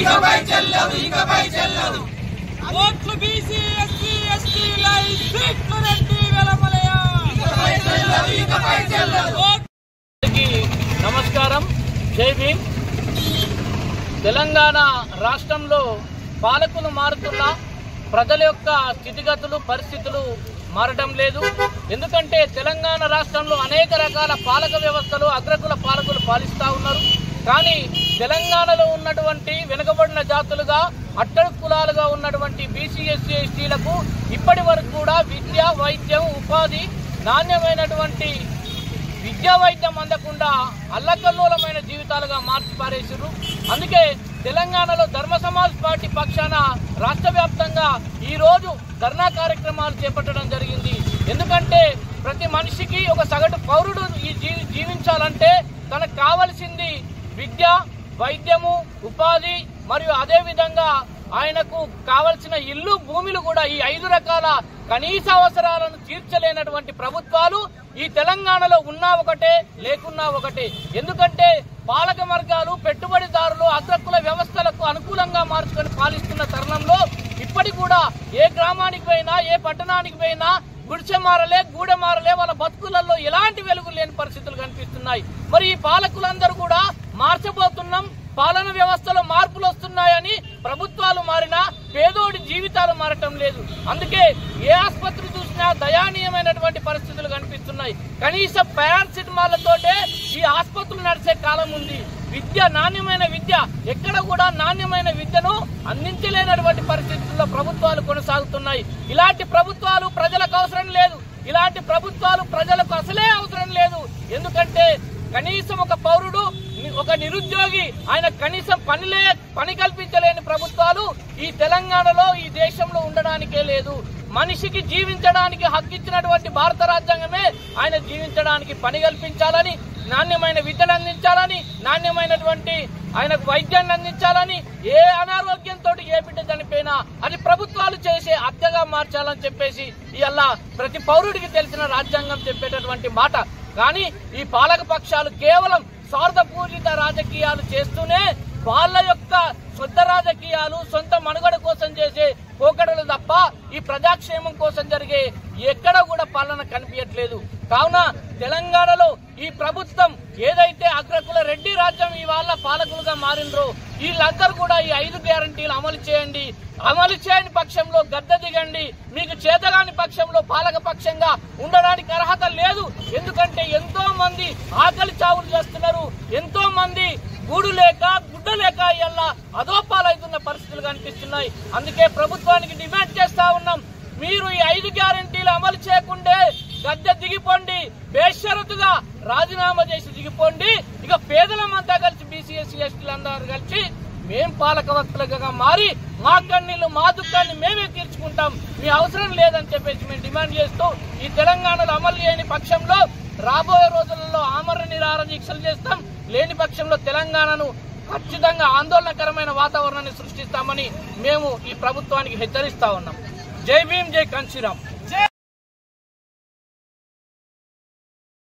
ఇకపై చెల్లదు ఇకపై చెల్లదు ఓట్లు బీసీ ఎస్సీ ఎస్టీ లైఫ్ సీట్లు రెడ్డి వెలమలయ ఇకపై చెల్లదు ఇకపై చెల్లదు. నమస్కారం. జై భీమ్. తెలంగాణ రాష్ట్రంలో పాలకులు మారుతున్నా ప్రజల యొక్క స్థితిగతులు పరిస్థితులు మారడం లేదు. ఎందుకంటే తెలంగాణ రాష్ట్రంలో అనేక రకాల పాలక వ్యవస్థలు అగ్రకుల పాలకులు పాలిస్తూ ఉన్నారు. కానీ తెలంగాణలో ఉన్నటువంటి వెనుకబడిన జాతులుగా అట్టడుగు కులాలుగా ఉన్నటువంటి బీసీ ఎస్సీ ఎస్టీలకు ఇప్పటి వరకు కూడా విద్య వైద్యం ఉపాధి నాణ్యమైనటువంటి విద్యా వైద్యం అందకుండా అల్లకల్లోలమైన జీవితాలుగా మార్చి పారేసారు. అందుకే తెలంగాణలో ధర్మ సమాజ్ పార్టీ పక్షాన రాష్ట్ర వ్యాప్తంగా ఈరోజు ధర్నా కార్యక్రమాలు చేపట్టడం జరిగింది. ఎందుకంటే ప్రతి మనిషికి ఒక సగటు పౌరుడు జీవించాలంటే తనకు కావలసింది విద్య వైద్యము ఉపాధి మరియు అదే విధంగా ఆయనకు కావలసిన ఇల్లు భూములు కూడా ఈ 5 రకాల కనీస అవసరాలను తీర్చలేనటువంటి ప్రభుత్వాలు ఈ తెలంగాణలో ఉన్నా ఒకటే లేకున్నా ఒకటే. ఎందుకంటే పాలక వర్గాలు పెట్టుబడిదారులు అగ్రకుల వ్యవస్థలకు అనుకూలంగా మార్చుకొని పాలిస్తున్న తరుణంలో ఇప్పటికి కూడా ఏ గ్రామానికి పోయినా ఏ పట్టణానికి పోయినా గుడిసె మారలే గూడె మారలే వాళ్ళ బతుకులలో ఎలాంటి వెలుగు లేని పరిస్థితులు కనిపిస్తున్నాయి. మరి ఈ పాలకులందరూ కూడా మార్చబోతున్నాం, పాలన వ్యవస్థలో మార్పులు వస్తున్నాయని ప్రభుత్వాలు మారినా పేదోడి జీవితాలు మారటం లేదు. అందుకే ఏ ఆసుపత్రి చూసినా దయానీయమైనటువంటి పరిస్థితులు కనిపిస్తున్నాయి. కనీసం పారాసిటమాల్లతోటే ఈ ఆసుపత్రులు నడిచే కాలం ఉంది. విద్య నాణ్యమైన విద్య ఎక్కడ కూడా నాణ్యమైన విద్యను అందించలేనటువంటి పరిస్థితుల్లో ప్రభుత్వాలు కొనసాగుతున్నాయి. ఇలాంటి ప్రభుత్వాలు ప్రజలకు అవసరం లేదు. ఇలాంటి ప్రభుత్వాలు ప్రజలకు అసలే అవసరం లేదు. ఎందుకంటే కనీసం ఒక పౌరుడు ఒక నిరుద్యోగి ఆయన కనీసం పని కల్పించలేని ప్రభుత్వాలు ఈ తెలంగాణలో ఈ దేశంలో ఉండడానికే లేదు. మనిషికి జీవించడానికి హక్కు ఇచ్చినటువంటి భారత రాజ్యాంగమే ఆయన జీవించడానికి పని కల్పించాలని, నాణ్యమైన విద్యను అందించాలని, నాణ్యమైనటువంటి ఆయనకు వైద్యాన్ని అందించాలని, ఏ అనారోగ్యంతో ఏ బిడ్డ చనిపోయినా అది ప్రభుత్వాలు చేసే హత్యగా మార్చాలని చెప్పేసి ఇవాళ ప్రతి పౌరుడికి తెలిసిన రాజ్యాంగం చెప్పేటటువంటి మాట. కానీ ఈ పాలక పక్షాలు కేవలం స్వార్థపూరిత రాజకీయాలు చేస్తూనే వాళ్ళ యొక్క సొంత రాజకీయాలు సొంత మనుగడ కోసం చేసే పోకడలు తప్ప ఈ ప్రజాక్షేమం కోసం జరిగే ఎక్కడ కూడా పాలన కనిపించట్లేదు. కావున తెలంగాణలో ఈ ప్రభుత్వం ఏదైతే అగ్రకుల రెడ్డి రాజ్యం ఇవాళ పాలకులుగా మారినరో వీళ్ళందరూ కూడా ఈ 5 గ్యారంటీలు అమలు చేయండి. అమలు చేయని పక్షంలో గద్దె దిగండి. మీకు చేతగాని పక్షంలో పాలక పక్షంగా ఉండడానికి అర్హత లేదు. ఎందుకంటే ఎంతో మంది ఆకలి చావులు చేస్తున్నారు. ఎంతో మంది గూడు లేక గుడ్డ లేక ఇలా అదోపాలవుతున్న పరిస్థితులు కనిపిస్తున్నాయి. అందుకే ప్రభుత్వానికి డిమాండ్ చేస్తా ఉన్నాం, మీరు ఈ 5 గ్యారంటీలు అమలు చేయకుండే గద్దె దిగిపోండి, బేషరతుగా రాజీనామా చేసి దిగిపోండి. ఇక పేదలమంతా కలిసి బీసీ ఎస్సీ ఎస్టీలందరూ కలిసి మేం పాలక వక్తలుగా మారి మా కన్నీళ్లు మా దుఃఖాన్ని మేమే తీర్చుకుంటాం, మీ అవసరం లేదని చెప్పేసి మేము డిమాండ్ చేస్తూ ఈ తెలంగాణలో అమలు చేయని పక్షంలో రాబోయే రోజులలో ఆమరణ నిరాహార దీక్షలు చేస్తాం. లేని పక్షంలో తెలంగాణను ఖచ్చితంగా ఆందోళనకరమైన వాతావరణాన్ని సృష్టిస్తామని మేము ఈ ప్రభుత్వానికి హెచ్చరిస్తా ఉన్నాం. జై భీమ్, జై కాన్సీరామ్.